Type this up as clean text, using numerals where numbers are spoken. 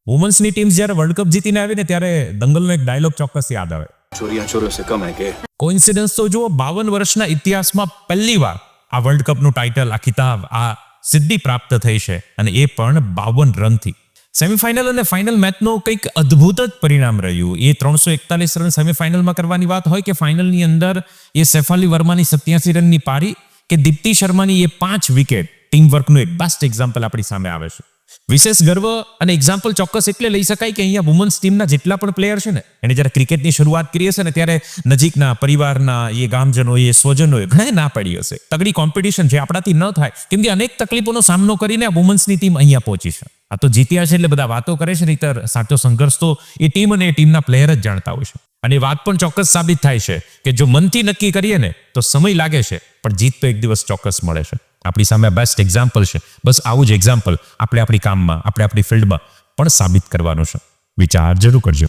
વુમન્સની team જ્યારે world cup જીતીને આવી ને ત્યારે દંગલનો એક ડાયલોગ ચોક્કસ યાદ આવે. चोरियां चोरों से कम है के કોઇન્સિડન્સ તો જુઓ, 52 વર્ષના ઇતિહાસમાં પહેલીવાર આ વર્લ્ડ કપનું ટાઇટલ, આ ખિતાબ, આ સિદ્ધિ પ્રાપ્ત થઈ છે અને એ પણ 52 રનથી. સેમીફાઇનલ અને ફાઇનલ મેચનો કંઈક અદ્ભુત જ પરિણામ રહ્યું. એ 341 રન સેમીફાઇનલમાં કરવાની વાત હોય કે ફાઇનલની અંદર એ સેફાલી વર્માની 87 રનની પારી કે દીપ્તિ શર્માની એ 5 વિકેટ, ટીમ વર્કનું એક બેસ્ટ એક્ઝામ્પલ આપણી સામે આવે છે. વિશેષ ગર્વ અને એક્ઝામ્પલ ચોક્કસ એટલે લઈ શકાય કે અહીંયા વુમન્સ ટીમના જેટલા પણ પ્લેયર છે ને, એને જ્યારે ક્રિકેટની શરૂઆત કરી હશે ને ત્યારે નજીકના પરિવારના એ ગામજનોએ, એ સ્વજનોએ ઘણા ના પડી હશે. તગડી કોમ્પિટિશન જે આપણાથી ન થાય, કેમ કે અનેક તકલીફોનો સામનો કરીને આ વુમન્સની ટીમ અહીંયા પહોંચી છે. આ તો જીત્યા છે એટલે બધા વાતો કરે છે, નહીંતર સાચો સંઘર્ષ તો એ ટીમ અને એ ટીમના પ્લેયર જ જાણતા હોય છે. અને વાત પણ ચોક્કસ સાબિત થાય છે કે જો મનથી નક્કી કરીએ ને તો સમય લાગે છે, પણ જીત તો એક દિવસ ચોક્કસ મળે છે. આપણી સામે બેસ્ટ એક્ઝામ્પલ છે. બસ આવું જ એક્ઝામ્પલ આપણે આપણી કામમાં, આપણે આપણી ફિલ્ડમાં પણ સાબિત કરવાનું છે. વિચાર જરૂર કરજો.